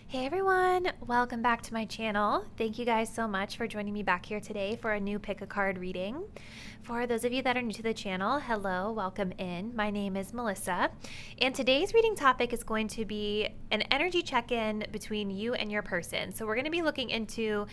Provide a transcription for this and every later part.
Hey everyone, welcome back to my channel. Thank you guys so much for joining me back here today for a new pick a card reading. For those of you that are new to the channel, hello, welcome in. My name is Melissa, and today's reading topic is going to be an energy check-in between you and your person. So we're going to be looking into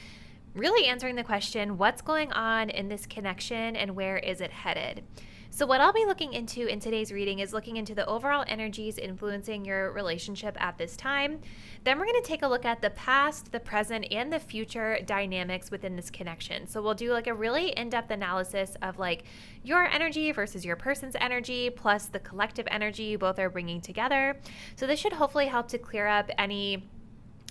really answering the question, what's going on in this connection and where is it headed? So what I'll be looking into in today's reading is looking into the overall energies influencing your relationship at this time. Then we're going to take a look at the past, the present, and the future dynamics within this connection. So we'll do like a really in-depth analysis of like your energy versus your person's energy, plus the collective energy you both are bringing together. So this should hopefully help to clear up any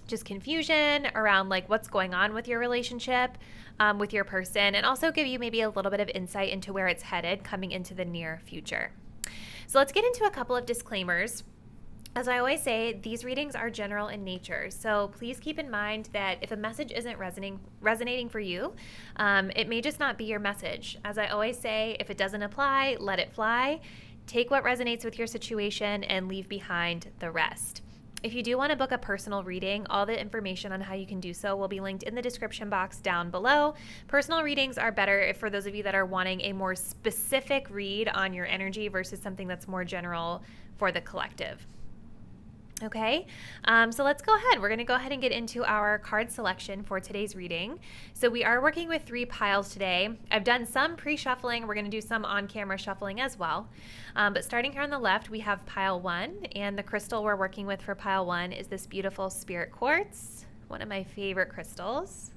just confusion around like what's going on with your relationship with your person, and also give you maybe a little bit of insight into where it's headed coming into the near future. So let's get into a couple of disclaimers. As I always say, these readings are general in nature, so please keep in mind that if a message isn't resonating for you, it may just not be your message. As I always say, if it doesn't apply, let it fly. Take what resonates with your situation and leave behind the rest. If you do want to book a personal reading, all the information on how you can do so will be linked in the description box down below. Personal readings are better for those of you that are wanting a more specific read on your energy versus something that's more general for the collective. Okay, so let's go ahead. We're going to go ahead and get into our card selection for today's reading. So we are working with 3 piles today. I've done some pre-shuffling. We're going to do some on-camera shuffling as well. But starting here on the left, we have pile 1, and the crystal we're working with for pile 1 is this beautiful spirit quartz, one of my favorite crystals.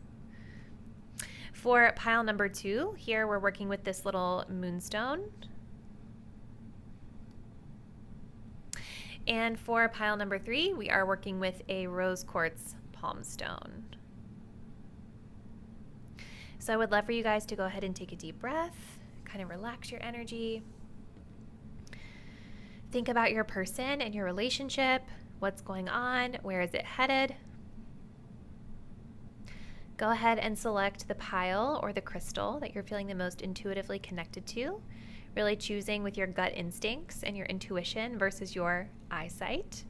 For pile number 2, here we're working with this little moonstone. And for pile number 3, we are working with a rose quartz palm stone. So I would love for you guys to go ahead and take a deep breath, kind of relax your energy. Think about your person and your relationship, what's going on, where is it headed. Go ahead and select the pile or the crystal that you're feeling the most intuitively connected to. Really choosing with your gut instincts and your intuition versus your eyesight.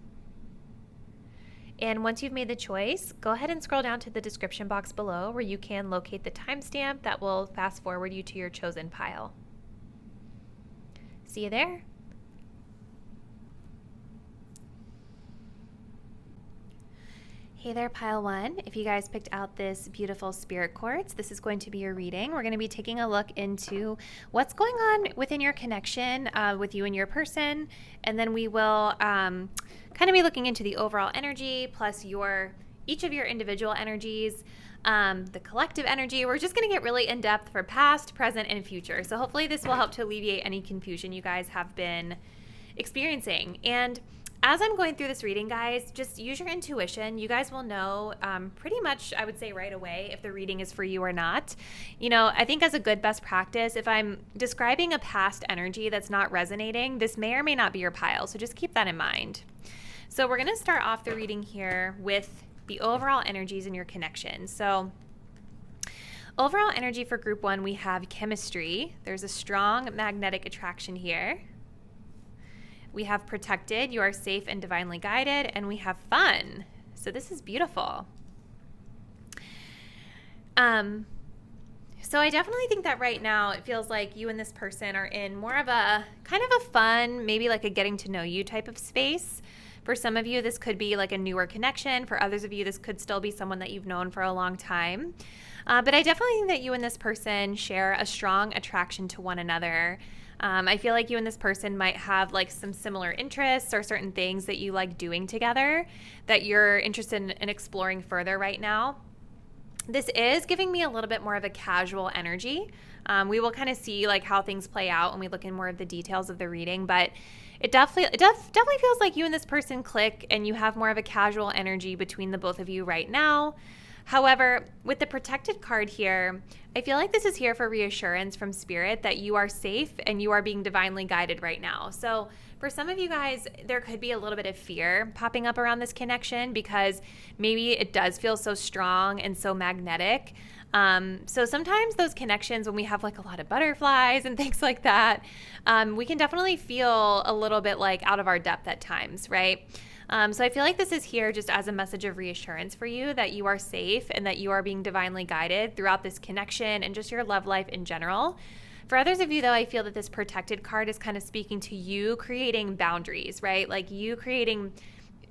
And once you've made the choice, go ahead and scroll down to the description box below where you can locate the timestamp that will fast forward you to your chosen pile. See you there. Hey there, pile 1. If you guys picked out this beautiful spirit quartz, this is going to be your reading. We're going to be taking a look into what's going on within your connection with you and your person, and then we will kind of be looking into the overall energy plus each of your individual energies, the collective energy. We're just going to get really in depth for past, present, and future. So hopefully this will help to alleviate any confusion you guys have been experiencing. And as I'm going through this reading, guys, just use your intuition. You guys will know pretty much, I would say right away, if the reading is for you or not. You know, I think as a good best practice, if I'm describing a past energy that's not resonating, this may or may not be your pile. So just keep that in mind. So we're going to start off the reading here with the overall energies in your connection. So overall energy for group 1, we have chemistry. There's a strong magnetic attraction here. We have protected, you are safe and divinely guided, and we have fun. So this is beautiful. So I definitely think that right now it feels like you and this person are in more of a kind of a fun, maybe like a getting to know you type of space. For some of you, this could be like a newer connection. For others of you, this could still be someone that you've known for a long time. But I definitely think that you and this person share a strong attraction to one another. I feel like you and this person might have like some similar interests or certain things that you like doing together that you're interested in exploring further right now. This is giving me a little bit more of a casual energy. We will kind of see like how things play out when we look in more of the details of the reading, but it definitely feels like you and this person click and you have more of a casual energy between the both of you right now. However, with the protected card here, I feel like this is here for reassurance from spirit that you are safe and you are being divinely guided right now. So for some of you guys, there could be a little bit of fear popping up around this connection because maybe it does feel so strong and so magnetic. So sometimes those connections, when we have like a lot of butterflies and things like that, we can definitely feel a little bit like out of our depth at times, right? So I feel like this is here just as a message of reassurance for you that you are safe and that you are being divinely guided throughout this connection and just your love life in general. For others of you, though, I feel that this protected card is kind of speaking to you creating boundaries, right? Like you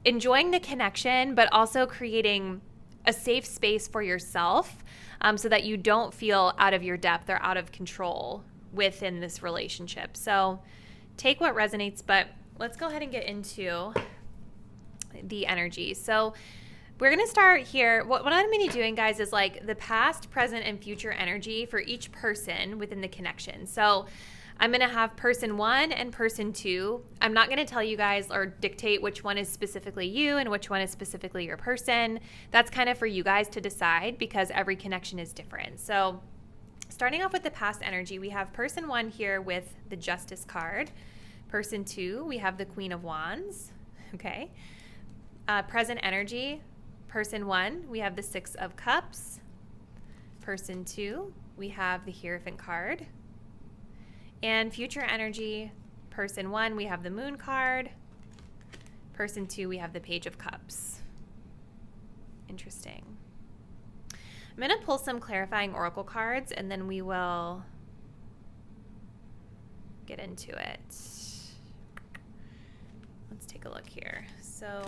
enjoying the connection, but also creating a safe space for yourself so that you don't feel out of your depth or out of control within this relationship. So take what resonates, but let's go ahead and get into the energy. So we're going to start here. What I'm going to be doing, guys, is like the past, present, and future energy for each person within the connection. So I'm going to have person 1 and person 2. I'm not going to tell you guys or dictate which one is specifically you and which one is specifically your person. That's kind of for you guys to decide because every connection is different. So starting off with the past energy, we have person 1 here with the Justice card. Person 2, we have the Queen of Wands. Okay. Present energy, person 1, we have the 6 of Cups. Person 2, we have the Hierophant card. And future energy, person 1, we have the Moon card. Person 2, we have the Page of Cups. Interesting. I'm going to pull some clarifying oracle cards and then we will get into it. Let's take a look here. So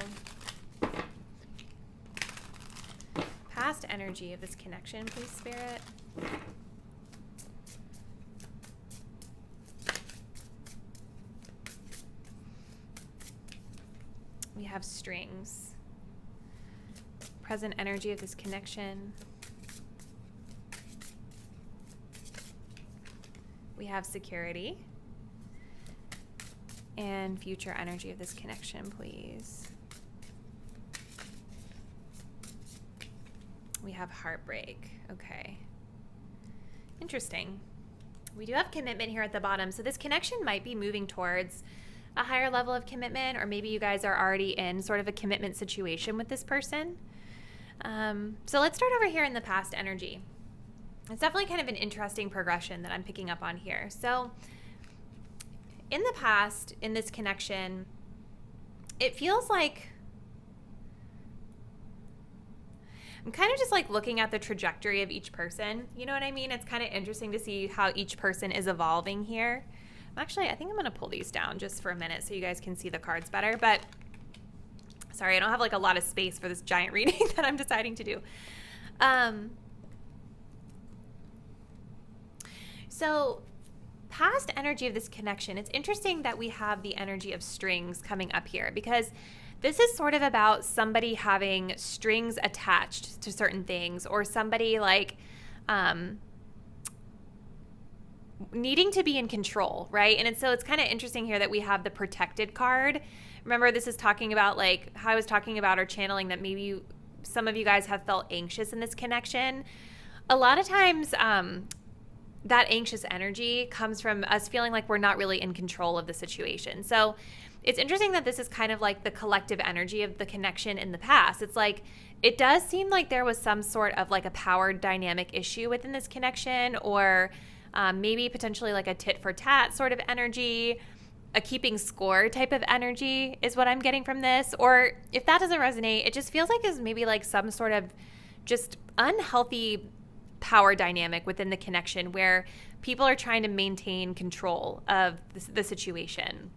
past energy of this connection, please, Spirit. We have strings. Present energy of this connection. We have security. And future energy of this connection, please. We have heartbreak. Okay. Interesting. We do have commitment here at the bottom. So this connection might be moving towards a higher level of commitment, or maybe you guys are already in sort of a commitment situation with this person. So let's start over here in the past energy. It's definitely kind of an interesting progression that I'm picking up on here. So in the past, in this connection, it feels like I'm kind of just like looking at the trajectory of each person. You know what I mean? It's kind of interesting to see how each person is evolving here. Actually, I think I'm going to pull these down just for a minute so you guys can see the cards better. But sorry, I don't have like a lot of space for this giant reading that I'm deciding to do. So past energy of this connection, it's interesting that we have the energy of strings coming up here because this is sort of about somebody having strings attached to certain things, or somebody like needing to be in control, right? And so it's kind of interesting here that we have the protected card. Remember, this is talking about like how I was talking about or channeling that maybe some of you guys have felt anxious in this connection. A lot of times that anxious energy comes from us feeling like we're not really in control of the situation. So it's interesting that this is kind of like the collective energy of the connection in the past. It's like, it does seem like there was some sort of like a power dynamic issue within this connection, or maybe potentially like a tit for tat sort of energy, a keeping score type of energy is what I'm getting from this. Or if that doesn't resonate, it just feels like it's maybe like some sort of just unhealthy power dynamic within the connection where people are trying to maintain control of the situation.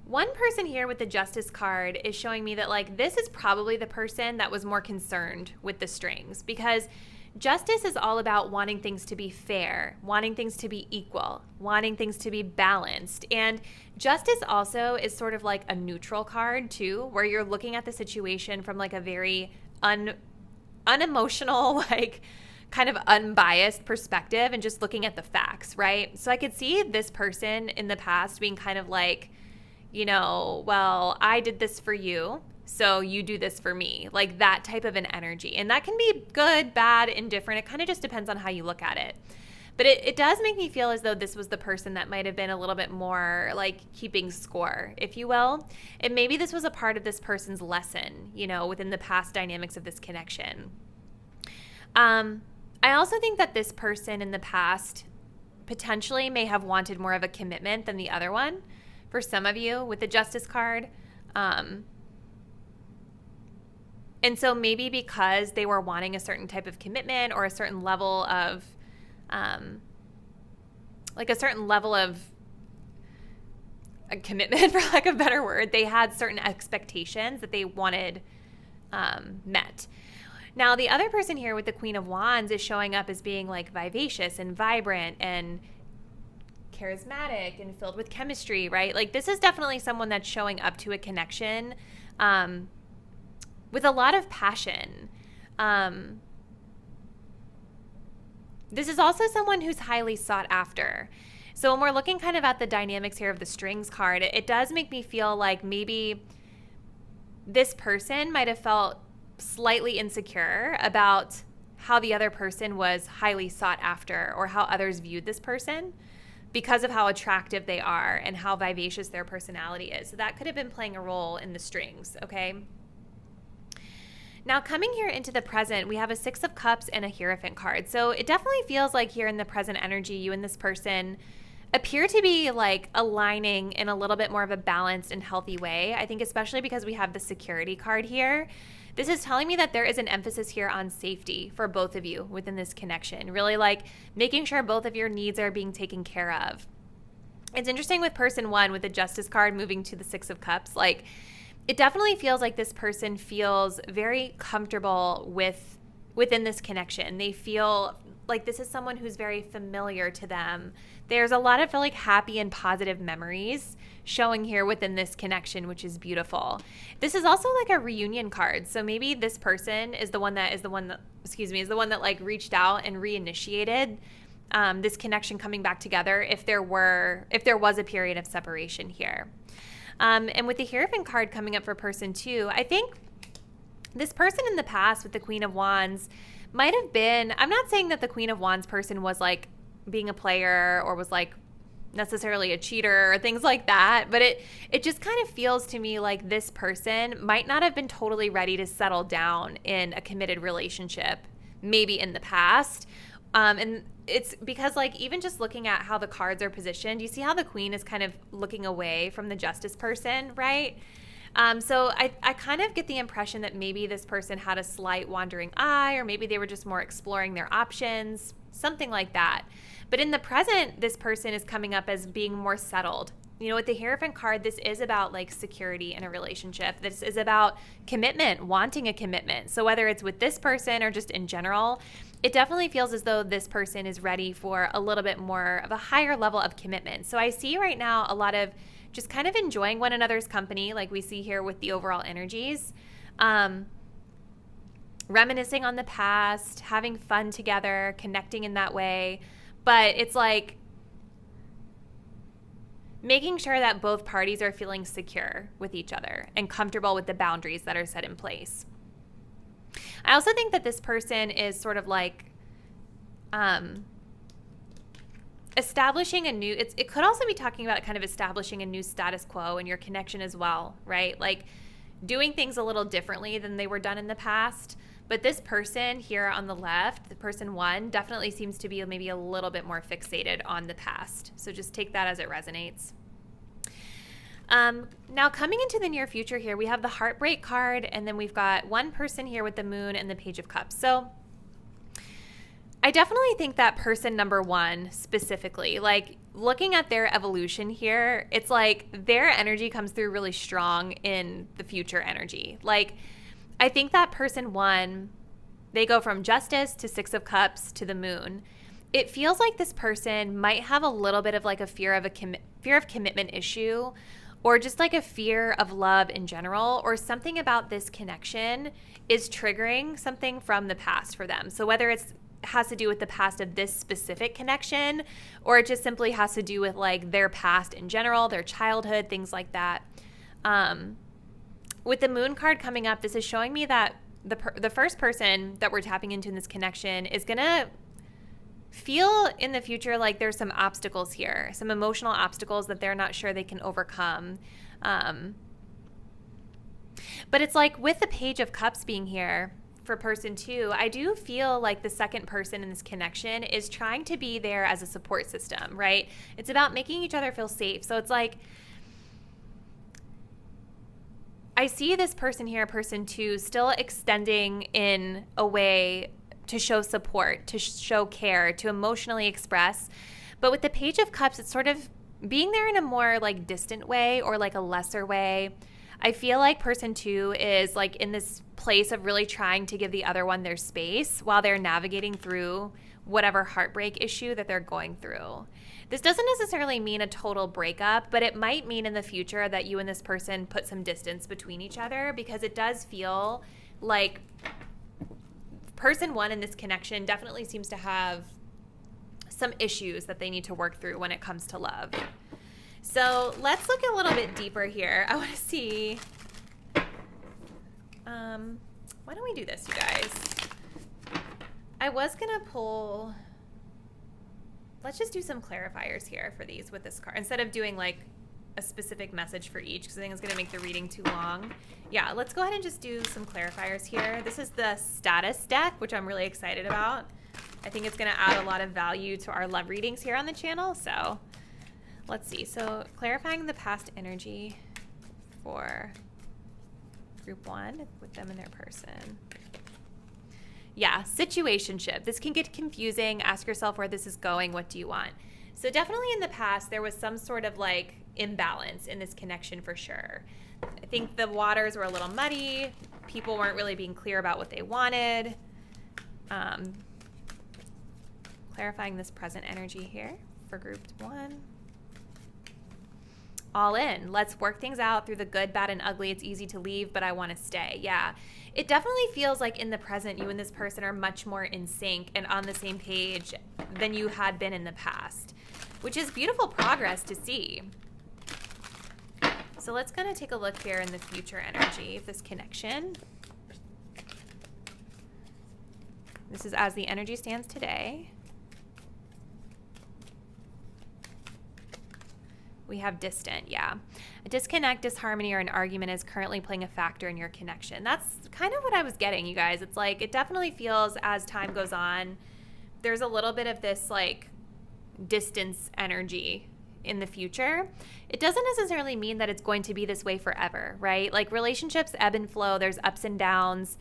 One person here with the Justice card is showing me that like this is probably the person that was more concerned with the strings, because justice is all about wanting things to be fair, wanting things to be equal, wanting things to be balanced. And justice also is sort of like a neutral card too, where you're looking at the situation from like a very unemotional, like kind of unbiased perspective and just looking at the facts, right? So I could see this person in the past being kind of like, you know, well, I did this for you, so you do this for me, like that type of an energy. And that can be good, bad, indifferent. It kind of just depends on how you look at it. But it does make me feel as though this was the person that might have been a little bit more like keeping score, if you will. And maybe this was a part of this person's lesson, you know, within the past dynamics of this connection. I also think that this person in the past potentially may have wanted more of a commitment than the other one. For some of you with the Justice card, And so maybe because they were wanting a certain type of commitment or a certain level of, like a certain level of a commitment, for lack of a better word, they had certain expectations that they wanted met. Now, the other person here with the Queen of Wands is showing up as being like vivacious and vibrant and charismatic and filled with chemistry, right? Like this is definitely someone that's showing up to a connection with a lot of passion. This is also someone who's highly sought after. So when we're looking kind of at the dynamics here of the strings card, it does make me feel like maybe this person might have felt slightly insecure about how the other person was highly sought after or how others viewed this person because of how attractive they are and how vivacious their personality is. So that could have been playing a role in the strings, okay? Now coming here into the present, we have a Six of Cups and a Hierophant card. So it definitely feels like here in the present energy, you and this person appear to be like aligning in a little bit more of a balanced and healthy way. I think especially because we have the Security card here. This is telling me that there is an emphasis here on safety for both of you within this connection. Really like making sure both of your needs are being taken care of. It's interesting with person one with the Justice card moving to the Six of Cups. Like it definitely feels like this person feels very comfortable within this connection. They feel like this is someone who's very familiar to them. There's a lot of like happy and positive memories showing here within this connection, which is beautiful. This is also like a reunion card. So maybe this person is the one that like reached out and reinitiated this connection coming back together if there was a period of separation here. And with the Hierophant card coming up for person two, I think this person in the past with the Queen of Wands might have been, I'm not saying that the Queen of Wands person was like being a player or was like necessarily a cheater or things like that, but it just kind of feels to me like this person might not have been totally ready to settle down in a committed relationship maybe in the past. And it's because like even just looking at how the cards are positioned, you see how the Queen is kind of looking away from the Justice person, right? So I kind of get the impression that maybe this person had a slight wandering eye, or maybe they were just more exploring their options, something like that. But in the present, this person is coming up as being more settled. You know, with the Hierophant card, this is about like security in a relationship. This is about commitment, wanting a commitment. So whether it's with this person or just in general, it definitely feels as though this person is ready for a little bit more of a higher level of commitment. So I see right now a lot of just kind of enjoying one another's company, like we see here with the overall energies, reminiscing on the past, having fun together, connecting in that way. But it's like making sure that both parties are feeling secure with each other and comfortable with the boundaries that are set in place. I also think that this person is sort of like establishing a new, it could also be talking about kind of establishing a new status quo in your connection as well, right? Like doing things a little differently than they were done in the past. But this person here on the left, the person one, definitely seems to be maybe a little bit more fixated on the past. So just take that as it resonates. Now coming into the near future here, we have the Heartbreak card, and then we've got one person here with the Moon and the Page of Cups. So I definitely think that person number one specifically, like looking at their evolution here, it's like their energy comes through really strong in the future energy. Like I think that person one, they go from Justice to Six of Cups to the Moon. It feels like this person might have a little bit of like a fear of commitment issue, or just like a fear of love in general, or something about this connection is triggering something from the past for them. So whether it has to do with the past of this specific connection, or it just simply has to do with like their past in general, their childhood, things like that. With the Moon card coming up, this is showing me that the first person that we're tapping into in this connection is going to feel in the future like there's some obstacles here, some emotional obstacles that they're not sure they can overcome. But it's like with the Page of Cups being here for person two, I do feel like the second person in this connection is trying to be there as a support system, right? It's about making each other feel safe. So it's like I see this person here, person 2, still extending in a way to show support, to show care, to emotionally express. But with the Page of Cups, it's sort of being there in a more like distant way or like a lesser way. I feel like person 2 is like in this place of really trying to give the other one their space while they're navigating through whatever heartbreak issue that they're going through. This doesn't necessarily mean a total breakup, but it might mean in the future that you and this person put some distance between each other, because it does feel like person 1 in this connection definitely seems to have some issues that they need to work through when it comes to love. So let's look a little bit deeper here. I want to see, why don't we do this, you guys? I was going to pull, let's just do some clarifiers here for these with this card, instead of doing like a specific message for each, because I think it's going to make the reading too long. Yeah, let's go ahead and just do some clarifiers here. This is the status deck, which I'm really excited about. I think it's going to add a lot of value to our love readings here on the channel. So let's see. So clarifying the past energy for group 1 with them and their person. Yeah, situationship. This can get confusing. Ask yourself where this is going. What do you want? So definitely in the past, there was some sort of like imbalance in this connection for sure. I think the waters were a little muddy. People weren't really being clear about what they wanted. Clarifying this present energy here for group 1. All in. Let's work things out through the good, bad, and ugly. It's easy to leave, but I want to stay. Yeah. It definitely feels like in the present, you and this person are much more in sync and on the same page than you had been in the past, which is beautiful progress to see. So let's kind of take a look here in the future energy of this connection. This is as the energy stands today. We have distant, yeah. A disconnect, disharmony, or an argument is currently playing a factor in your connection. That's kind of what I was getting, you guys. It's like, it definitely feels as time goes on, there's a little bit of this like distance energy in the future. It doesn't necessarily mean that it's going to be this way forever, right? Like relationships ebb and flow, there's ups and downs.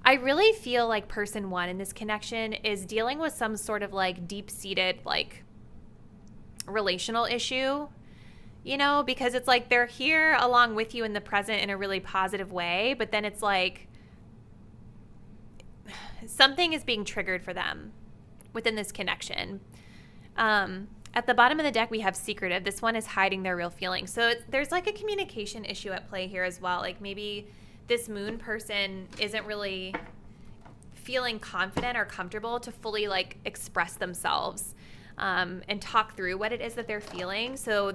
I really feel like person 1 in this connection is dealing with some sort of like deep-seated like relational issue. You know, because it's like they're here along with you in the present in a really positive way, but then it's like something is being triggered for them within this connection. At the bottom of the deck, we have secretive. This one is hiding their real feelings. So there's like a communication issue at play here as well. Like maybe this moon person isn't really feeling confident or comfortable to fully like express themselves. And talk through what it is that they're feeling. So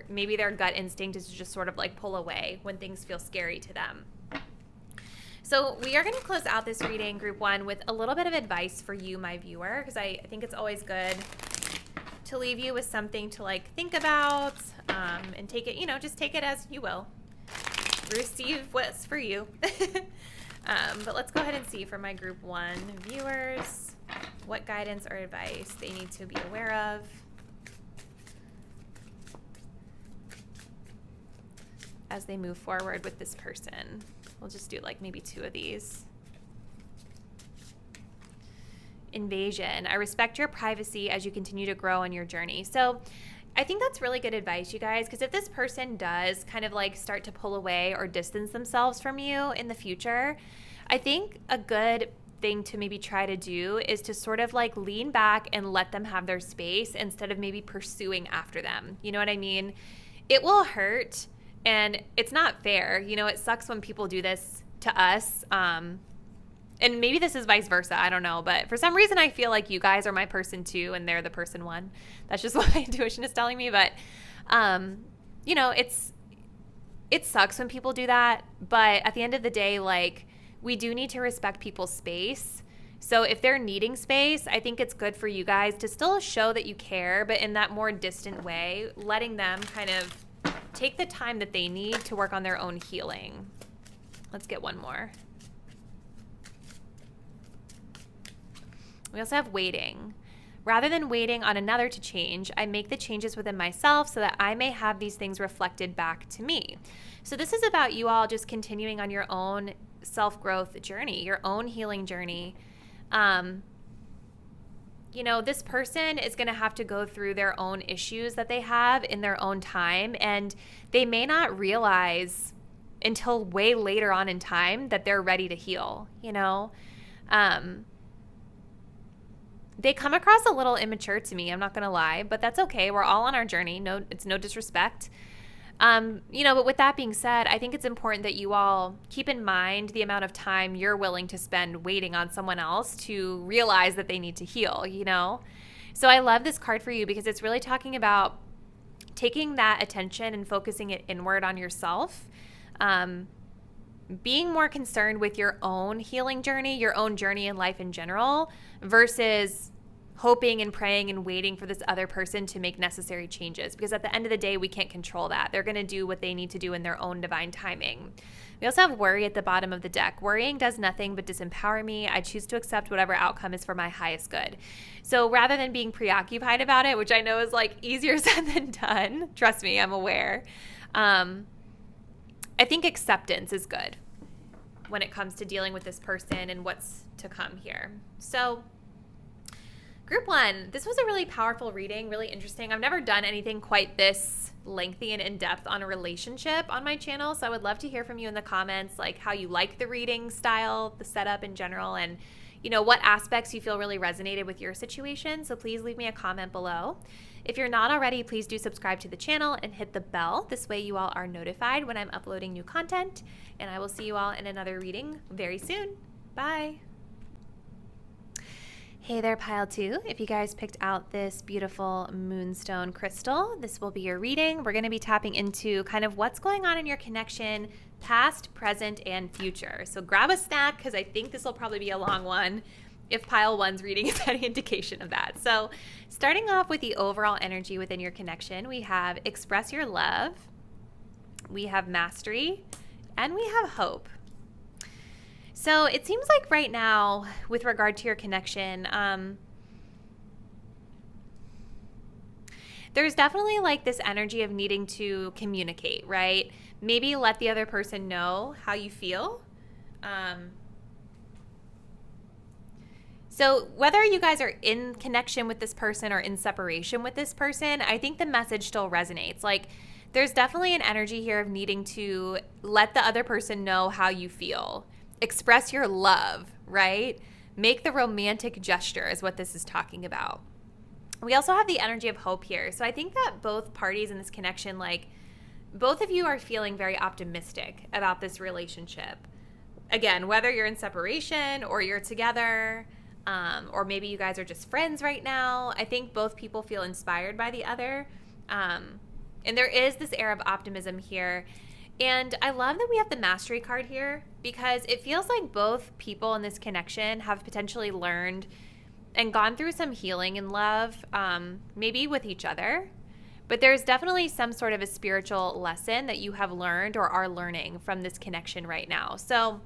maybe their gut instinct is to just sort of like pull away when things feel scary to them. So we are going to close out this reading, group 1, with a little bit of advice for you, my viewer, because I think it's always good to leave you with something to like think about, and take it, you know, just take it as you will. Receive what's for you. But let's go ahead and see for my group 1 viewers what guidance or advice they need to be aware of. As they move forward with this person. We'll just do like maybe 2 of these. Invasion. I respect your privacy as you continue to grow on your journey. So I think that's really good advice, you guys, because if this person does kind of like start to pull away or distance themselves from you in the future, I think a good thing to maybe try to do is to sort of like lean back and let them have their space instead of maybe pursuing after them. You know what I mean? It will hurt and it's not fair. You know, it sucks when people do this to us. And maybe this is vice versa. I don't know. But for some reason, I feel like you guys are my person 2 and they're the person 1. That's just what my intuition is telling me. But, you know, it sucks when people do that. But at the end of the day, like, we do need to respect people's space. So if they're needing space, I think it's good for you guys to still show that you care, but in that more distant way, letting them kind of take the time that they need to work on their own healing. Let's get one more. We also have waiting. Rather than waiting on another to change, I make the changes within myself so that I may have these things reflected back to me. So this is about you all just continuing on your own self-growth journey, your own healing journey. This person is going to have to go through their own issues that they have in their own time, and they may not realize until way later on in time that they're ready to heal, They come across a little immature to me, I'm not going to lie, but that's okay. We're all on our journey. No, it's no disrespect. But with that being said, I think it's important that you all keep in mind the amount of time you're willing to spend waiting on someone else to realize that they need to heal, So I love this card for you because it's really talking about taking that attention and focusing it inward on yourself, being more concerned with your own healing journey, your own journey in life in general, versus hoping and praying and waiting for this other person to make necessary changes. Because at the end of the day, we can't control that. They're going to do what they need to do in their own divine timing. We also have worry at the bottom of the deck. Worrying does nothing but disempower me. I choose to accept whatever outcome is for my highest good. So rather than being preoccupied about it, which I know is like easier said than done, trust me, I'm aware. I think acceptance is good when it comes to dealing with this person and what's to come here. So Group 1, this was a really powerful reading, really interesting. I've never done anything quite this lengthy and in-depth on a relationship on my channel, so I would love to hear from you in the comments, like how you like the reading style, the setup in general, and what aspects you feel really resonated with your situation. So please leave me a comment below. If you're not already, please do subscribe to the channel and hit the bell. This way you all are notified when I'm uploading new content, and I will see you all in another reading very soon. Bye. Hey there, Pile 2. If you guys picked out this beautiful Moonstone crystal, this will be your reading. We're going to be tapping into kind of what's going on in your connection, past, present, and future. So grab a snack because I think this will probably be a long one if Pile 1's reading is any indication of that. So starting off with the overall energy within your connection, we have express your love, we have mastery, and we have hope. So it seems like right now, with regard to your connection, there's definitely like this energy of needing to communicate, right? Maybe let the other person know how you feel. So whether you guys are in connection with this person or in separation with this person, I think the message still resonates. Like there's definitely an energy here of needing to let the other person know how you feel. Express your love, right? Make the romantic gesture is what this is talking about. We also have the energy of hope here. So I think that both parties in this connection, like both of you are feeling very optimistic about this relationship. Again, whether you're in separation or you're together, or maybe you guys are just friends right now, I think both people feel inspired by the other. And there is this air of optimism here. And I love that we have the mastery card here because it feels like both people in this connection have potentially learned and gone through some healing in love, maybe with each other. But there's definitely some sort of a spiritual lesson that you have learned or are learning from this connection right now. So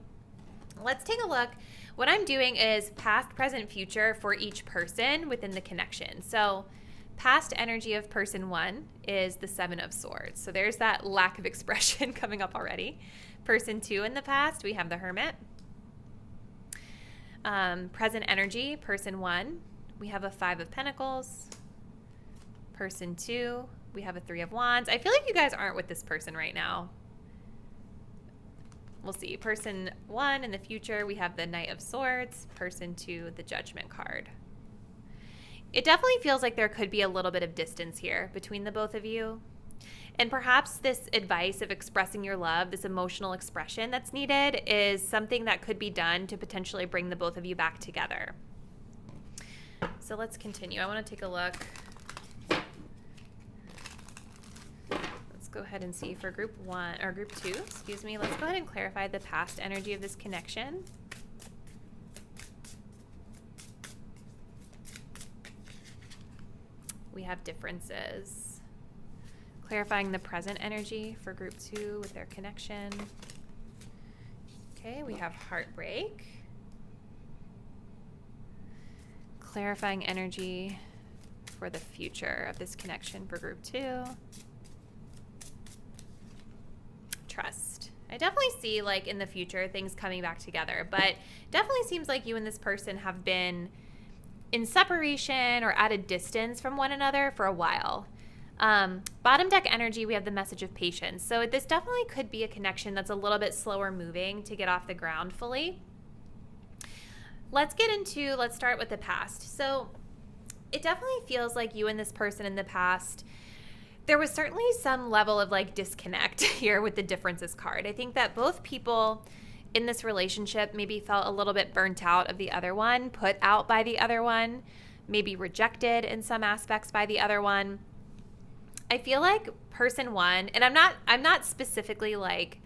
let's take a look. What I'm doing is past, present, future for each person within the connection. So past energy of person 1 is the 7 of Swords. So there's that lack of expression coming up already. Person 2 in the past, we have the Hermit. Present energy, person 1, we have a 5 of Pentacles. Person 2, we have a 3 of Wands. I feel like you guys aren't with this person right now. We'll see. Person 1 in the future, we have the Knight of Swords. Person 2, the Judgment card. It definitely feels like there could be a little bit of distance here between the both of you. And perhaps this advice of expressing your love, this emotional expression that's needed, is something that could be done to potentially bring the both of you back together. So let's continue. I want to take a look. Let's go ahead and see for group 1 or group 2, excuse me. Let's go ahead and clarify the past energy of this connection. We have differences. Clarifying the present energy for group 2 with their connection. Okay, we have heartbreak. clarifying energy for the future of this connection for group 2. Trust. I definitely see like in the future things coming back together, but definitely seems like you and this person have been in separation or at a distance from one another for a while. Bottom deck energy, we have the message of patience. So this definitely could be a connection that's a little bit slower moving to get off the ground fully. Let's start with the past. So it definitely feels like you and this person in the past, there was certainly some level of like disconnect here with the differences card. I think that both people in this relationship maybe felt a little bit burnt out of the other one, put out by the other one, maybe rejected in some aspects by the other one. I feel like person 1, and I'm not specifically like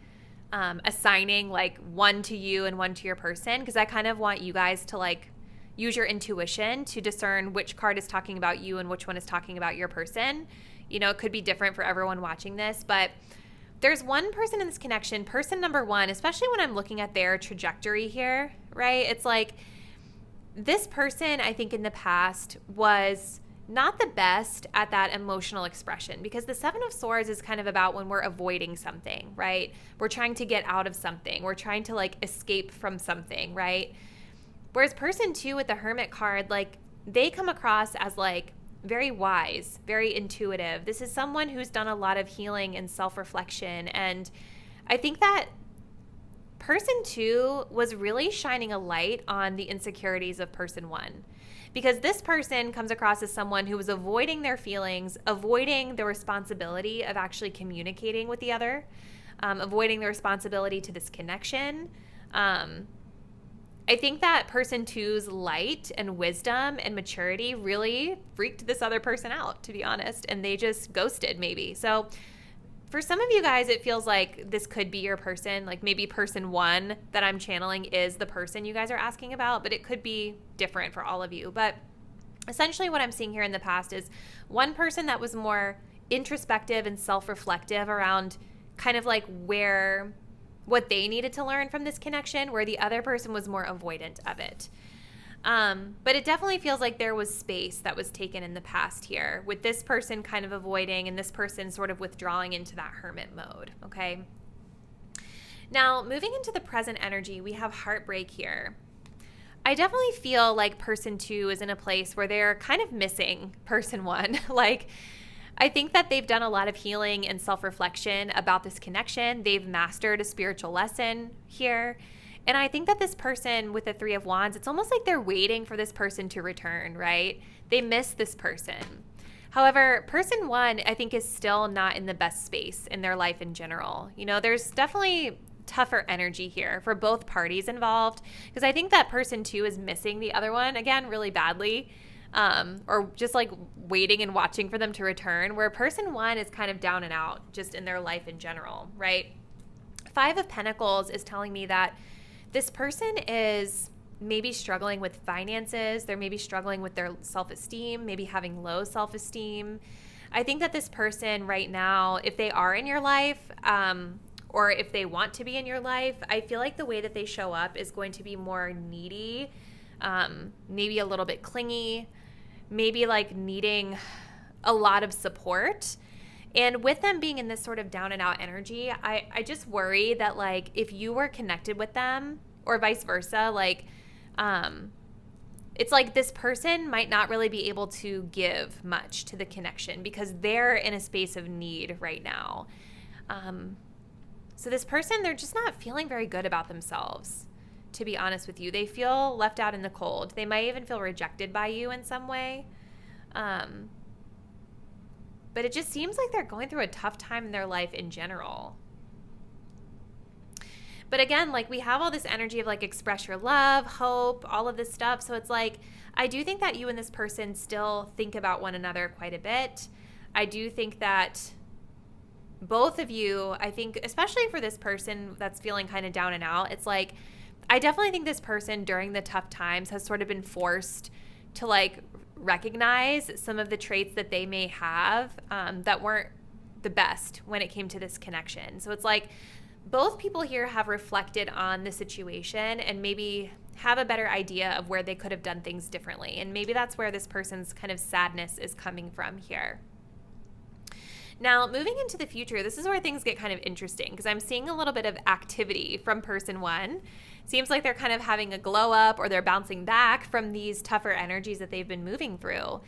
assigning like one to you and one to your person, because I kind of want you guys to like use your intuition to discern which card is talking about you and which one is talking about your person. You know, it could be different for everyone watching this, but there's one person in this connection, person number 1, especially when I'm looking at their trajectory here, right? It's like this person, I think in the past was not the best at that emotional expression, because the 7 of Swords is kind of about when we're avoiding something, right? We're trying to get out of something. We're trying to like escape from something, right? Whereas person 2 with the Hermit card, like they come across as like very wise, very intuitive. This is someone who's done a lot of healing and self-reflection. And I think that person 2 was really shining a light on the insecurities of person 1. Because this person comes across as someone who was avoiding their feelings, avoiding the responsibility of actually communicating with the other, avoiding the responsibility to this connection. I think that person 2's light and wisdom and maturity really freaked this other person out, to be honest, and they just ghosted maybe. So for some of you guys, it feels like this could be your person. Like maybe person 1 that I'm channeling is the person you guys are asking about, but it could be different for all of you. But essentially what I'm seeing here in the past is one person that was more introspective and self-reflective around kind of like what they needed to learn from this connection, where the other person was more avoidant of it. But it definitely feels like there was space that was taken in the past here, with this person kind of avoiding and this person sort of withdrawing into that hermit mode, okay? Now, moving into the present energy, we have heartbreak here. I definitely feel like person 2 is in a place where they're kind of missing person 1. Like, I think that they've done a lot of healing and self-reflection about this connection. They've mastered a spiritual lesson here. And I think that this person with the 3 of Wands, it's almost like they're waiting for this person to return, right? They miss this person. However, person 1, I think, is still not in the best space in their life in general. You know, there's definitely tougher energy here for both parties involved, because I think that person 2 is missing the other one, again, really badly, or just like waiting and watching for them to return, where person 1 is kind of down and out just in their life in general, right? 5 of Pentacles is telling me that this person is maybe struggling with finances. They're maybe struggling with their self-esteem, maybe having low self-esteem. I think that this person right now, if they are in your life, or if they want to be in your life, I feel like the way that they show up is going to be more needy, maybe a little bit clingy, maybe like needing a lot of support. And with them being in this sort of down and out energy, I just worry that like if you were connected with them or vice versa, like it's like this person might not really be able to give much to the connection because they're in a space of need right now. So this person, they're just not feeling very good about themselves, to be honest with you. They feel left out in the cold. They might even feel rejected by you in some way. But it just seems like they're going through a tough time in their life in general. But again, like we have all this energy of like express your love, hope, all of this stuff. So it's like, I do think that you and this person still think about one another quite a bit. I do think that both of you, I think, especially for this person that's feeling kind of down and out, it's like, I definitely think this person during the tough times has sort of been forced to like recognize some of the traits that they may have that weren't the best when it came to this connection. So it's like both people here have reflected on the situation and maybe have a better idea of where they could have done things differently. And maybe that's where this person's kind of sadness is coming from here. Now, moving into the future, this is where things get kind of interesting because I'm seeing a little bit of activity from person one. Seems like they're kind of having a glow up or they're bouncing back from these tougher energies that they've been moving through.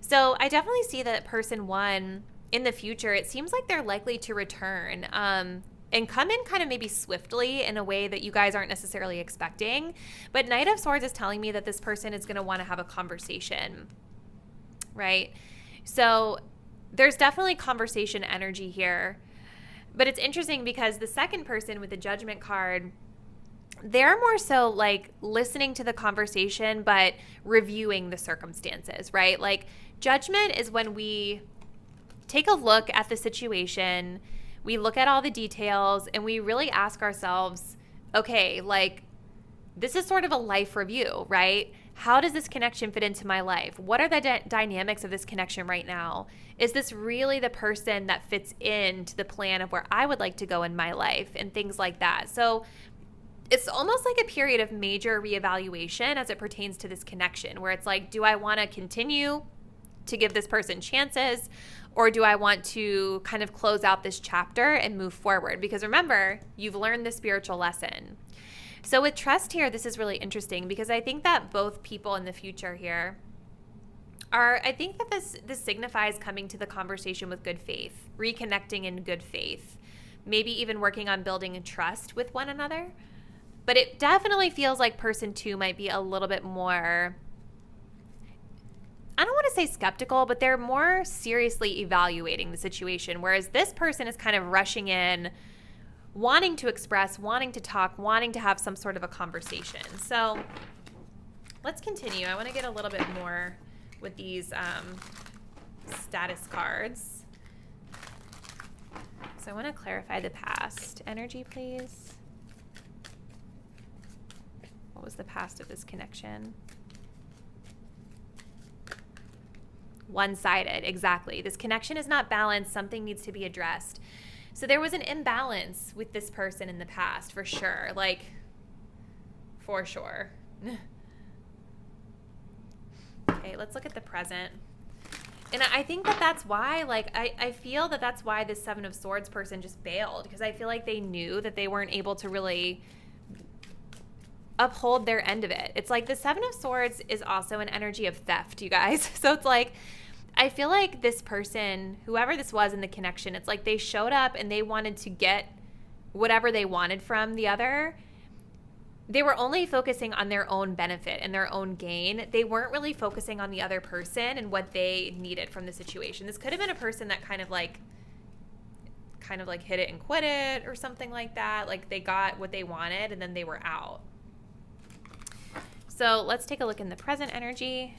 So I definitely see that person one in the future, it seems like they're likely to return and come in kind of maybe swiftly in a way that you guys aren't necessarily expecting. But Knight of Swords is telling me that this person is going to want to have a conversation, right? So there's definitely conversation energy here. But it's interesting because the second person with the Judgment card, they're more so like listening to the conversation, but reviewing the circumstances, right? Like Judgment is when we take a look at the situation, we look at all the details, and we really ask ourselves, okay, like this is sort of a life review, right? How does this connection fit into my life? What are the dynamics of this connection right now? Is this really the person that fits into the plan of where I would like to go in my life and things like that? So it's almost like a period of major reevaluation as it pertains to this connection where it's like, do I want to continue to give this person chances, or do I want to kind of close out this chapter and move forward? Because remember, you've learned the spiritual lesson. So with trust here, this is really interesting because I think that both people in the future here I think that this signifies coming to the conversation with good faith, reconnecting in good faith, maybe even working on building a trust with one another. But it definitely feels like person two might be a little bit more, I don't want to say skeptical, but they're more seriously evaluating the situation. Whereas this person is kind of rushing in, wanting to express, wanting to talk, wanting to have some sort of a conversation. So let's continue. I want to get a little bit more with these status cards. So I want to clarify the past energy, please. What was the past of this connection? One-sided, exactly. This connection is not balanced. Something needs to be addressed. So there was an imbalance with this person in the past, for sure. Like, for sure. Okay, let's look at the present. And I think that that's why, like, I feel that that's why this Seven of Swords person just bailed, because I feel like they knew that they weren't able to really uphold their end of it. It's like the Seven of Swords is also an energy of theft, you guys. So it's like, I feel like this person, whoever this was in the connection, it's like they showed up and they wanted to get whatever they wanted from the other. They were only focusing on their own benefit and their own gain. They weren't really focusing on the other person and what they needed from the situation. This could have been a person that kind of like hit it and quit it or something like that. Like they got what they wanted and then they were out. So let's take a look in the present energy.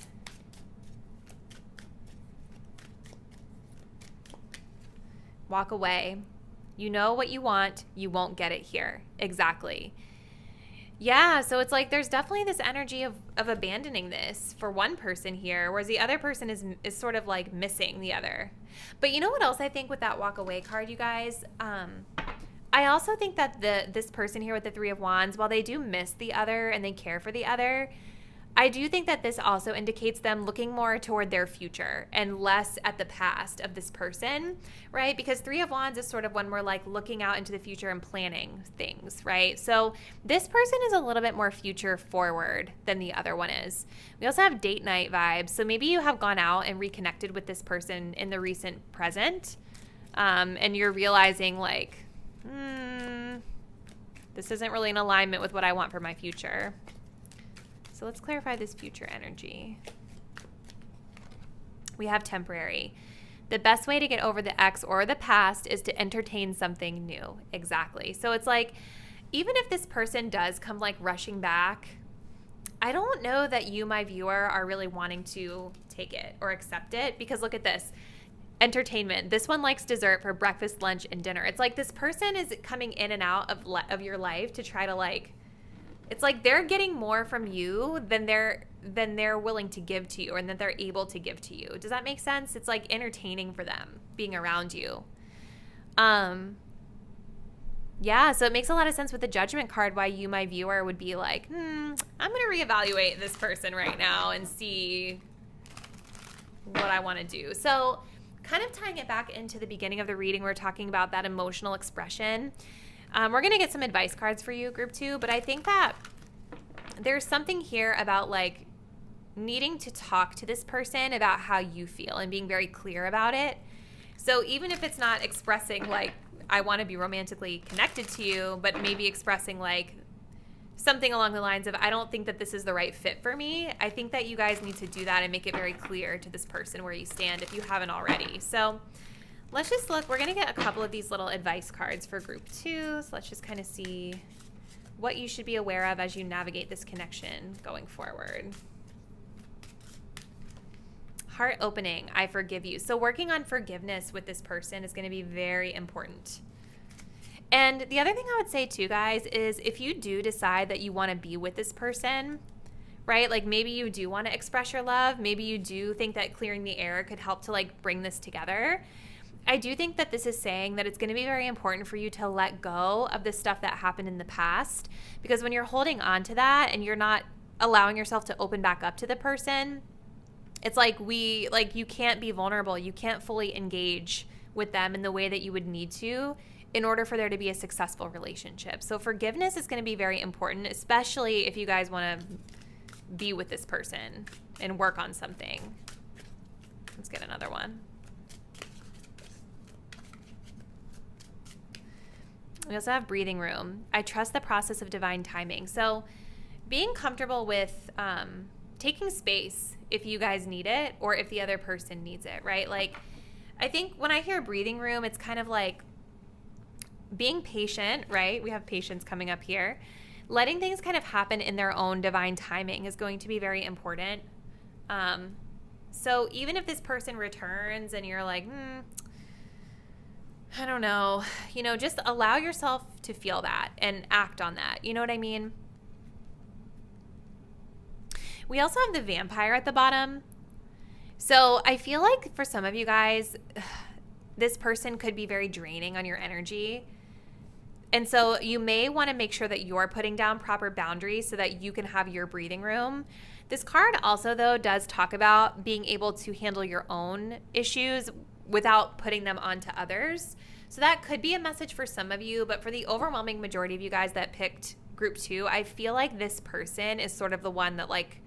Walk away. You know what you want. You won't get it here. Exactly. Yeah, so it's like there's definitely this energy of abandoning this for one person here, whereas the other person is sort of like missing the other. But you know what else I think with that walk away card, you guys? I also think that this person here with the Three of Wands, while they do miss the other and they care for the other, I do think that this also indicates them looking more toward their future and less at the past of this person, right? Because Three of Wands is sort of when we're like looking out into the future and planning things, right? So this person is a little bit more future forward than the other one is. We also have date night vibes. So maybe you have gone out and reconnected with this person in the recent present, and you're realizing like, this isn't really in alignment with what I want for my future. So let's clarify this future energy. We have temporary. The best way to get over the ex or the past is to entertain something new. Exactly. So it's like, even if this person does come like rushing back, I don't know that you, my viewer, are really wanting to take it or accept it, because look at this. Entertainment. This one likes dessert for breakfast, lunch, and dinner. It's like this person is coming in and out of your life to try to like, it's like they're getting more from you than they're willing to give to you and that they're able to give to you. Does that make sense? It's like entertaining for them being around you. Yeah, so it makes a lot of sense with the Judgment card why you, my viewer, would be like, I'm going to reevaluate this person right now and see what I want to do. So kind of tying it back into the beginning of the reading, we're talking about that emotional expression. We're going to get some advice cards for you, group 2, but I think that there's something here about like needing to talk to this person about how you feel and being very clear about it. So even if it's not expressing like, I want to be romantically connected to you, but maybe expressing like something along the lines of, I don't think that this is the right fit for me. I think that you guys need to do that and make it very clear to this person where you stand if you haven't already. So let's just look. We're going to get a couple of these little advice cards for group 2. So let's just kind of see what you should be aware of as you navigate this connection going forward. Heart opening, I forgive you. So working on forgiveness with this person is going to be very important. And the other thing I would say too, guys, is if you do decide that you want to be with this person, right? Like maybe you do want to express your love. Maybe you do think that clearing the air could help to like bring this together. I do think that this is saying that it's going to be very important for you to let go of the stuff that happened in the past, because when you're holding on to that and you're not allowing yourself to open back up to the person, it's like you can't be vulnerable. You can't fully engage with them in the way that you would need to in order for there to be a successful relationship. So forgiveness is going to be very important, especially if you guys want to be with this person and work on something. Let's get another one. We also have breathing room. I trust the process of divine timing. So being comfortable with taking space if you guys need it or if the other person needs it, right? Like, I think when I hear breathing room, it's kind of like being patient, right? We have patience coming up here. Letting things kind of happen in their own divine timing is going to be very important. So even if this person returns and you're like, I don't know, just allow yourself to feel that and act on that. You know what I mean? We also have the vampire at the bottom. So I feel like for some of you guys, this person could be very draining on your energy. And so you may want to make sure that you're putting down proper boundaries so that you can have your breathing room. This card also, though, does talk about being able to handle your own issues without putting them onto others. So that could be a message for some of you, but for the overwhelming majority of you guys that picked group 2, I feel like this person is sort of the one that like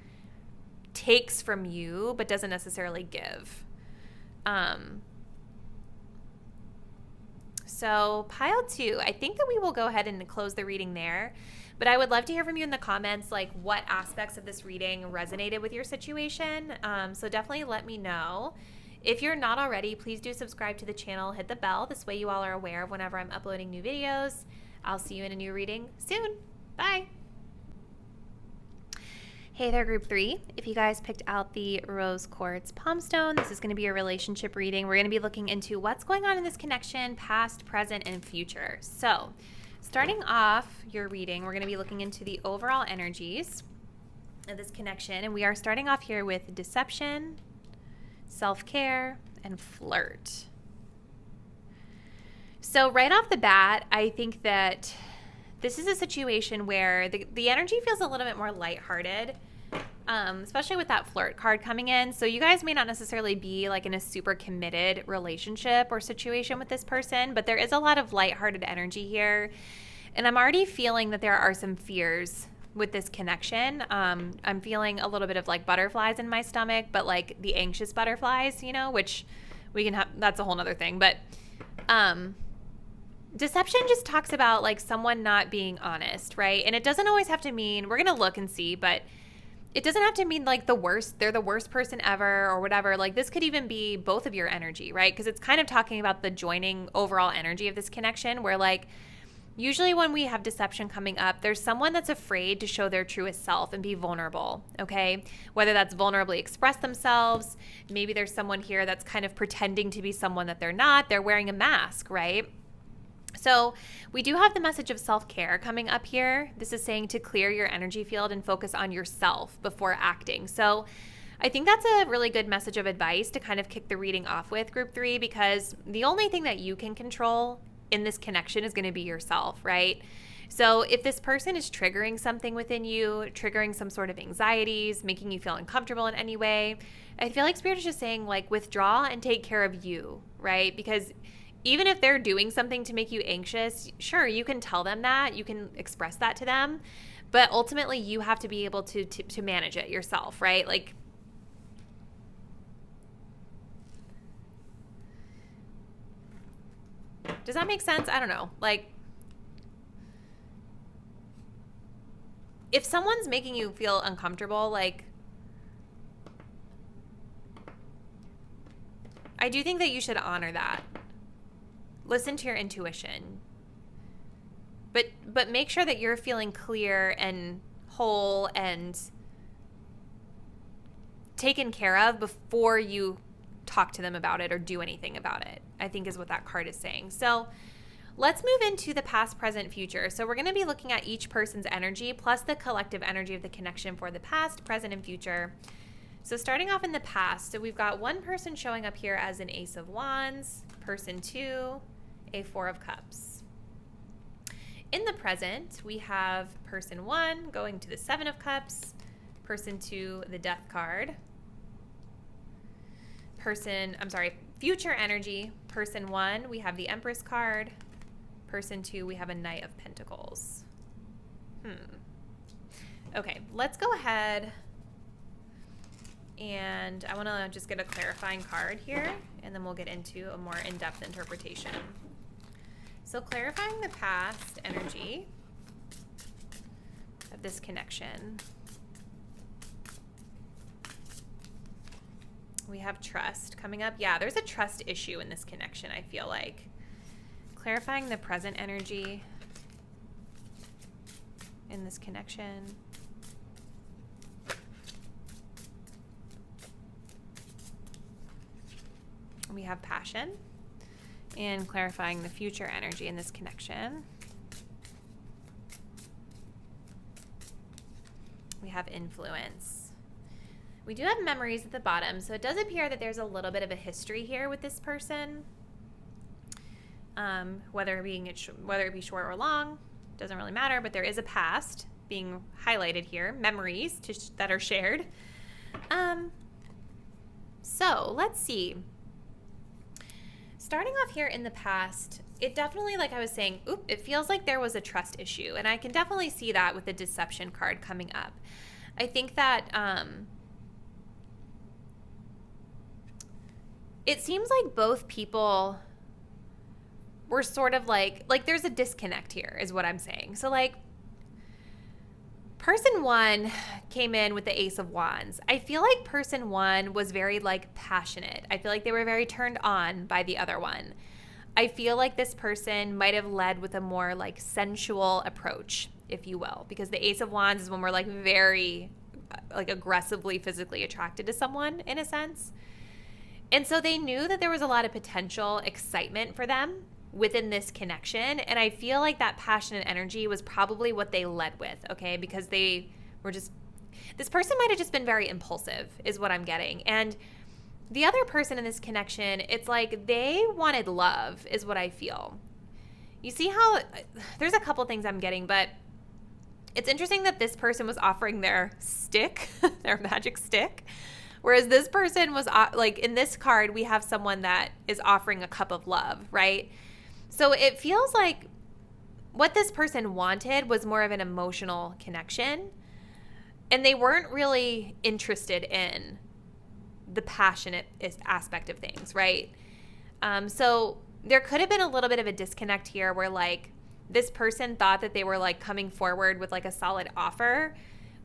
takes from you but doesn't necessarily give. So pile 2, I think that we will go ahead and close the reading there, but I would love to hear from you in the comments, like what aspects of this reading resonated with your situation. So definitely let me know. If you're not already, please do subscribe to the channel, hit the bell. This way you all are aware of whenever I'm uploading new videos. I'll see you in a new reading soon. Bye. Hey there, group 3. If you guys picked out the Rose Quartz Palm Stone, this is going to be a relationship reading. We're going to be looking into what's going on in this connection, past, present, and future. So starting off your reading, we're going to be looking into the overall energies of this connection. And we are starting off here with deception, self-care, and flirt. So right off the bat, I think that this is a situation where the energy feels a little bit more lighthearted, especially with that flirt card coming in. So you guys may not necessarily be like in a super committed relationship or situation with this person, but there is a lot of lighthearted energy here. And I'm already feeling that there are some fears with this connection. I'm feeling a little bit of like butterflies in my stomach, but like the anxious butterflies, which we can have, that's a whole nother thing. But deception just talks about like someone not being honest, right? And it doesn't always have to mean, we're going to look and see, but it doesn't have to mean like they're the worst person ever or whatever. Like this could even be both of your energy, right? Because it's kind of talking about the joining overall energy of this connection where like usually when we have deception coming up, there's someone that's afraid to show their truest self and be vulnerable, okay? Whether that's vulnerably express themselves, maybe there's someone here that's kind of pretending to be someone that they're not. They're wearing a mask, right? So we do have the message of self-care coming up here. This is saying to clear your energy field and focus on yourself before acting. So I think that's a really good message of advice to kind of kick the reading off with, group 3, because the only thing that you can control in this connection is going to be yourself, right? So if this person is triggering something within you, triggering some sort of anxieties, making you feel uncomfortable in any way, I feel like Spirit is just saying, like, withdraw and take care of you, right? Because even if they're doing something to make you anxious, sure, you can tell them that, you can express that to them, but ultimately you have to be able to manage it yourself, right? Like, does that make sense? I don't know. Like, if someone's making you feel uncomfortable, like, I do think that you should honor that. Listen to your intuition. But make sure that you're feeling clear and whole and taken care of before you talk to them about it or do anything about it, I think is what that card is saying. So let's move into the past, present, future. So we're going to be looking at each person's energy plus the collective energy of the connection for the past, present, and future. So starting off in the past, so we've got one person showing up here as an Ace of Wands, person 2, a 4 of Cups. In the present, we have person 1 going to the 7 of Cups, person 2, the Death card. Future energy, person 1, we have the Empress card. Person 2, we have a Knight of Pentacles. Okay, let's go ahead and I want to just get a clarifying card here, and then we'll get into a more in-depth interpretation. So clarifying the past energy of this connection. We have trust coming up. Yeah, there's a trust issue in this connection, I feel like. Clarifying the present energy in this connection. We have passion. And clarifying the future energy in this connection. We have influence. We do have memories at the bottom, so it does appear that there's a little bit of a history here with this person. Whether it be short or long, doesn't really matter, but there is a past being highlighted here, memories that are shared. So let's see. Starting off here in the past, it definitely, like I was saying, it feels like there was a trust issue, and I can definitely see that with the deception card coming up. I think that it seems like both people were sort of like there's a disconnect here is what I'm saying. So like person 1 came in with the Ace of Wands. I feel like person 1 was very like passionate. I feel like they were very turned on by the other one. I feel like this person might have led with a more like sensual approach, if you will, because the Ace of Wands is when we're like very like aggressively physically attracted to someone in a sense. And so they knew that there was a lot of potential excitement for them within this connection, and I feel like that passionate energy was probably what they led with, okay? Because they were just, this person might have just been very impulsive is what I'm getting. And the other person in this connection, it's like they wanted love is what I feel. You see how there's a couple things I'm getting, but it's interesting that this person was offering their stick, their magic stick, whereas this person was like in this card, we have someone that is offering a cup of love, right? So it feels like what this person wanted was more of an emotional connection, and they weren't really interested in the passionate aspect of things, right? So there could have been a little bit of a disconnect here where like this person thought that they were like coming forward with like a solid offer,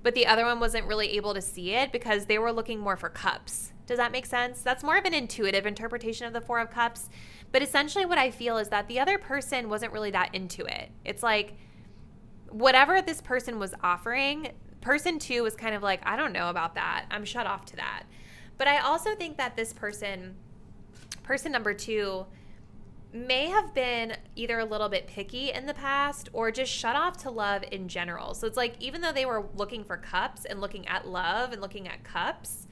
but the other one wasn't really able to see it because they were looking more for cups. Does that make sense? That's more of an intuitive interpretation of the 4 of Cups. But essentially what I feel is that the other person wasn't really that into it. It's like whatever this person was offering, person 2 was kind of like, I don't know about that. I'm shut off to that. But I also think that this person number 2, may have been either a little bit picky in the past or just shut off to love in general. So it's like even though they were looking for cups and looking at love and looking at cups,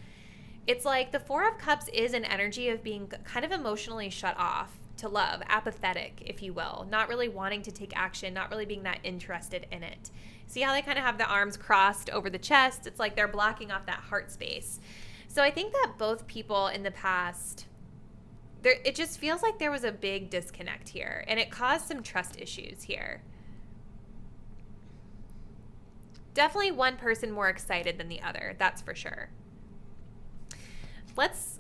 it's like the 4 of Cups is an energy of being kind of emotionally shut off to love, apathetic, if you will, not really wanting to take action, not really being that interested in it. See how they kind of have the arms crossed over the chest? It's like they're blocking off that heart space. So I think that both people in the past, it just feels like there was a big disconnect here, and it caused some trust issues here. Definitely one person more excited than the other, that's for sure. Let's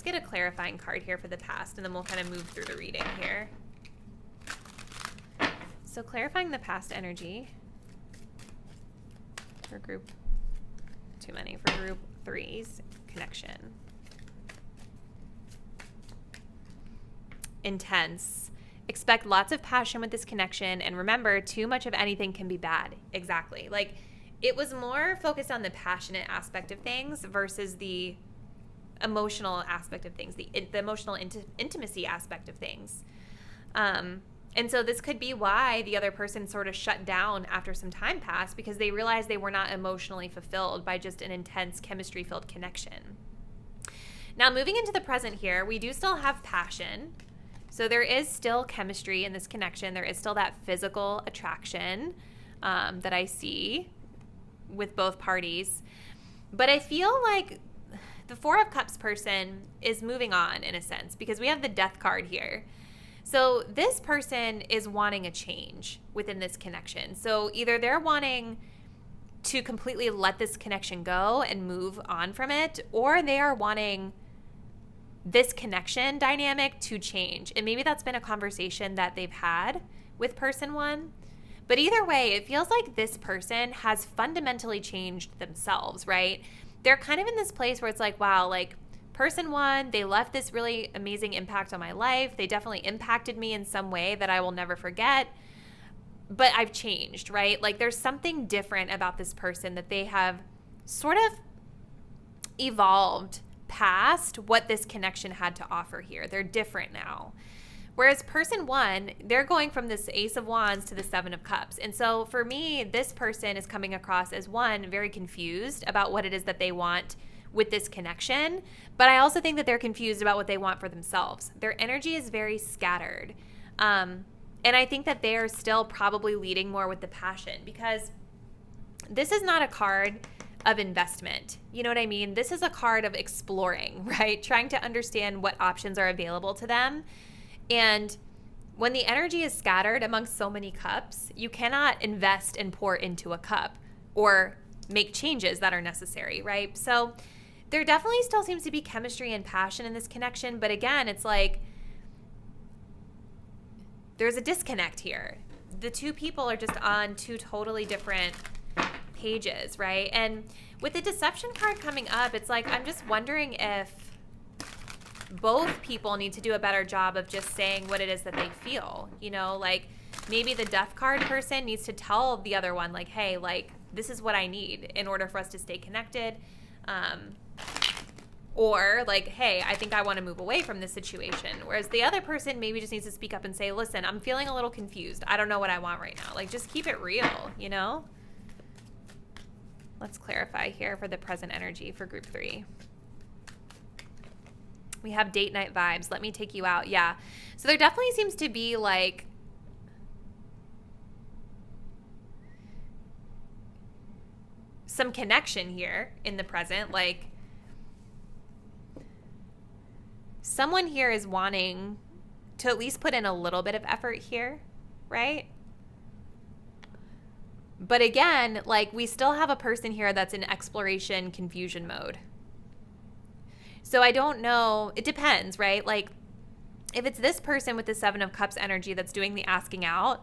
get a clarifying card here for the past, and then we'll kind of move through the reading here. So clarifying the past energy for group, too many, for group 3's connection. Intense. Expect lots of passion with this connection, and remember, too much of anything can be bad. Exactly. Like, it was more focused on the passionate aspect of things versus the emotional aspect of things, the emotional intimacy aspect of things. And so this could be why the other person sort of shut down after some time passed, because they realized they were not emotionally fulfilled by just an intense chemistry-filled connection. Now, moving into the present here, we do still have passion. So there is still chemistry in this connection. There is still that physical attraction that I see with both parties. But I feel like the Four of Cups person is moving on in a sense, because we have the Death card here. So this person is wanting a change within this connection. So either they're wanting to completely let this connection go and move on from it, or they are wanting this connection dynamic to change. And maybe that's been a conversation that they've had with person one. But either way, it feels like this person has fundamentally changed themselves, right? They're kind of in this place where it's like, wow, like person one, they left this really amazing impact on my life. They definitely impacted me in some way that I will never forget. But I've changed, right? Like there's something different about this person, that they have sort of evolved past what this connection had to offer here. They're different now. Whereas person one, they're going from this Ace of Wands to the Seven of Cups. And so for me, this person is coming across as one, very confused about what it is that they want with this connection. But I also think that they're confused about what they want for themselves. Their energy is very scattered. And I think that they are still probably leading more with the passion, because this is not a card of investment. You know what I mean? This is a card of exploring, right? Trying to understand what options are available to them. And when the energy is scattered amongst so many cups, you cannot invest and pour into a cup or make changes that are necessary, right? So there definitely still seems to be chemistry and passion in this connection. But again, it's like there's a disconnect here. The two people are just on two totally different pages, right? And with the deception card coming up, it's like I'm just wondering if both people need to do a better job of just saying what it is that they feel. You know, like maybe the Death card person needs to tell the other one, like, hey, like this is what I need in order for us to stay connected. Or like, hey, I think I want to move away from this situation. Whereas the other person maybe just needs to speak up and say, listen, I'm feeling a little confused. I don't know what I want right now. Like, just keep it real, you know? Let's clarify here for the present energy for group 3. We have date night vibes. Let me take you out. Yeah. So there definitely seems to be like some connection here in the present. Like someone here is wanting to at least put in a little bit of effort here, right? But again, like we still have a person here that's in exploration confusion mode. So I don't know. It depends, right? Like if it's this person with the Seven of Cups energy that's doing the asking out,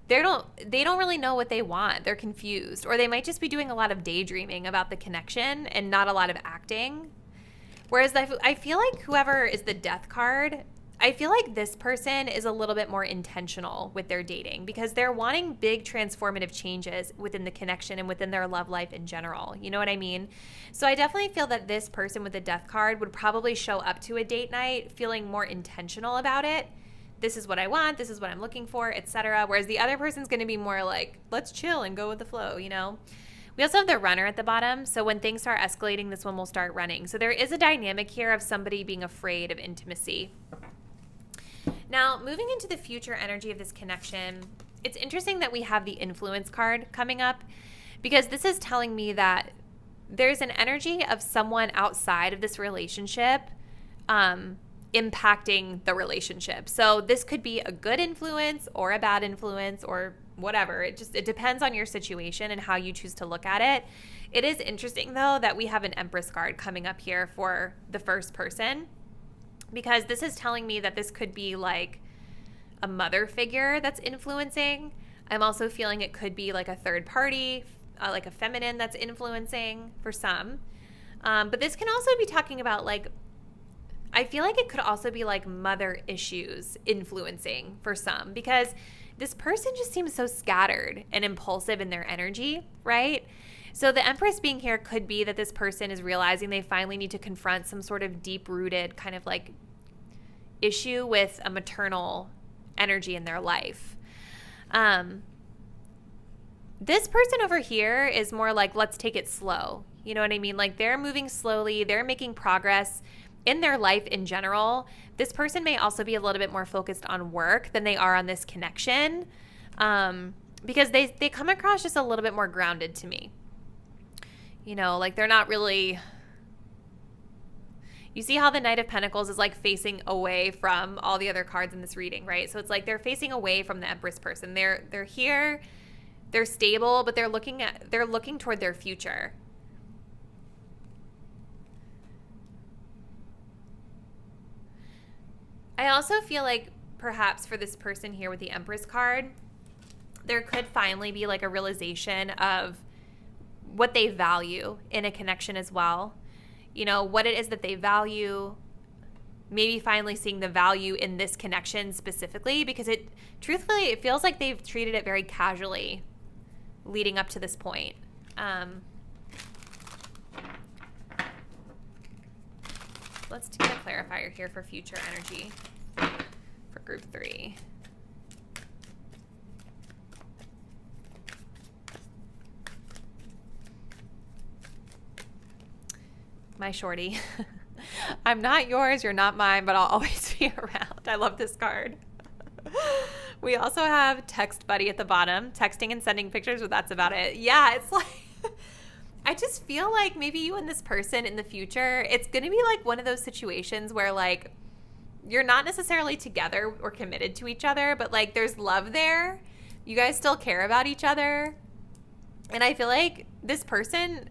they don't really know what they want. They're confused. Or they might just be doing a lot of daydreaming about the connection and not a lot of acting. Whereas I feel like whoever is the Death card, I feel like this person is a little bit more intentional with their dating, because they're wanting big transformative changes within the connection and within their love life in general. You know what I mean? So I definitely feel that this person with the Death card would probably show up to a date night feeling more intentional about it. This is what I want. This is what I'm looking for, etc. Whereas the other person's going to be more like, let's chill and go with the flow, you know? We also have the runner at the bottom. So when things start escalating, this one will start running. So there is a dynamic here of somebody being afraid of intimacy. Now, moving into the future energy of this connection, it's interesting that we have the influence card coming up, because this is telling me that there's an energy of someone outside of this relationship impacting the relationship. So this could be a good influence or a bad influence or whatever. It depends on your situation and how you choose to look at it. It is interesting, though, that we have an Empress card coming up here for the first person, because this is telling me that this could be like a mother figure that's influencing. I'm also feeling it could be like a third party, like a feminine that's influencing for some. But this can also be talking about, like, I feel like it could also be like mother issues influencing for some, because this person just seems so scattered and impulsive in their energy, right? So the Empress being here could be that this person is realizing they finally need to confront some sort of deep-rooted kind of like issue with a maternal energy in their life. This person over here is more like, let's take it slow. You know what I mean? Like, they're moving slowly. They're making progress in their life in general. This person may also be a little bit more focused on work than they are on this connection, because they come across just a little bit more grounded to me. You know, like, they're not really... You see how the Knight of Pentacles is like facing away from all the other cards in this reading, right? So it's like they're facing away from the Empress person. They're here, they're stable, but they're looking toward their future. I also feel like perhaps for this person here with the Empress card, there could finally be like a realization of what they value in a connection as well. You know, what it is that they value, maybe finally seeing the value in this connection specifically, because truthfully, it feels like they've treated it very casually leading up to this point. Let's get a clarifier here for future energy for group 3. My shorty. I'm not yours, you're not mine, but I'll always be around. I love this card. We also have text buddy at the bottom, texting and sending pictures, but that's about it. Yeah, it's like, I just feel like maybe you and this person in the future, it's going to be like one of those situations where like you're not necessarily together or committed to each other, but like there's love there. You guys still care about each other. And I feel like this person...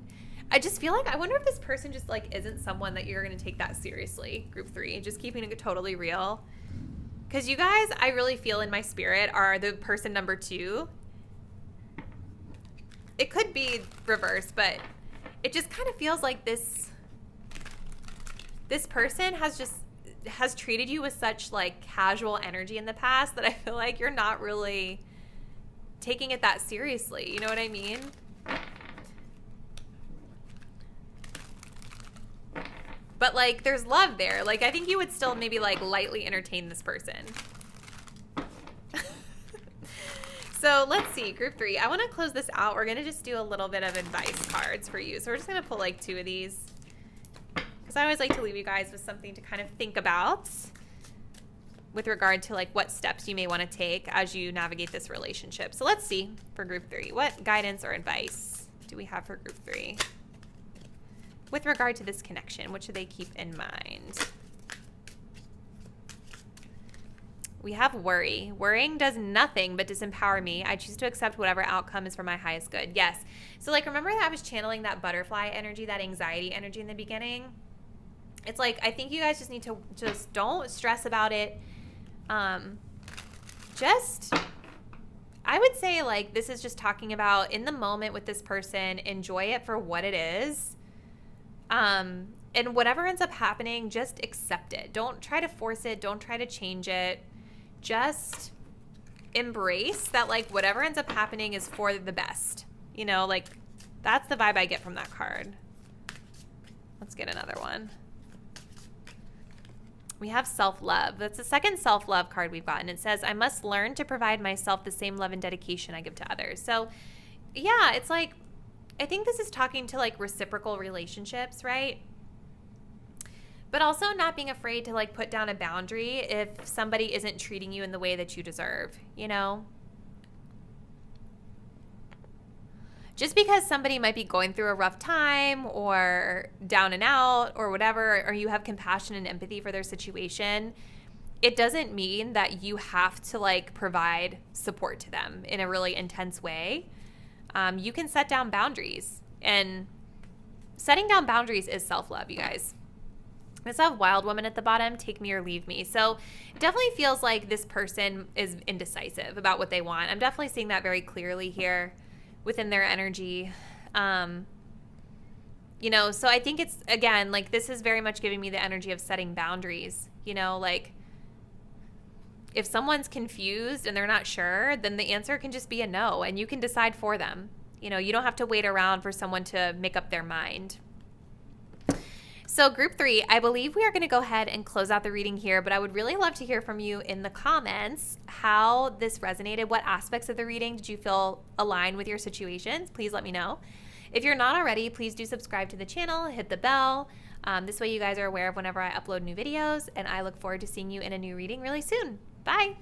I just feel like, I wonder if this person just like isn't someone that you're going to take that seriously, group 3, just keeping it totally real. Because you guys, I really feel in my spirit, are the person number 2. It could be reversed, but it just kind of feels like this person has treated you with such like casual energy in the past that I feel like you're not really taking it that seriously. You know what I mean? But, like, there's love there. Like, I think you would still maybe, like, lightly entertain this person. So, let's see. Group 3. I want to close this out. We're going to just do a little bit of advice cards for you. So, we're just going to pull, like, 2 of these. Because I always like to leave you guys with something to kind of think about with regard to, like, what steps you may want to take as you navigate this relationship. So, let's see for group 3. What guidance or advice do we have for group 3? With regard to this connection, what should they keep in mind? We have worry. Worrying does nothing but disempower me. I choose to accept whatever outcome is for my highest good. Yes. So, like, remember that I was channeling that butterfly energy, that anxiety energy in the beginning? It's like, I think you guys just need to just don't stress about it. I would say, like, this is just talking about in the moment with this person, enjoy it for what it is. And whatever ends up happening, just accept it. Don't try to force it. Don't try to change it. Just embrace that, like, whatever ends up happening is for the best. You know, like, that's the vibe I get from that card. Let's get another one. We have self-love. That's the second self-love card we've gotten. It says, I must learn to provide myself the same love and dedication I give to others. So, yeah, it's like, I think this is talking to like reciprocal relationships, right? But also not being afraid to like put down a boundary if somebody isn't treating you in the way that you deserve, you know? Just because somebody might be going through a rough time or down and out or whatever, or you have compassion and empathy for their situation, it doesn't mean that you have to like provide support to them in a really intense way. You can set down boundaries, and setting down boundaries is self-love, you guys. I also have Wild Woman at the bottom, take me or leave me. So it definitely feels like this person is indecisive about what they want. I'm definitely seeing that very clearly here within their energy. You know, so I think it's, again, like this is very much giving me the energy of setting boundaries. You know, like if someone's confused and they're not sure, then the answer can just be a no, and you can decide for them. You know, you don't have to wait around for someone to make up their mind. So group 3, I believe we are going to go ahead and close out the reading here, but I would really love to hear from you in the comments how this resonated. What aspects of the reading did you feel align with your situations? Please let me know. If you're not already, please do subscribe to the channel, hit the bell. This way you guys are aware of whenever I upload new videos, and I look forward to seeing you in a new reading really soon. Bye.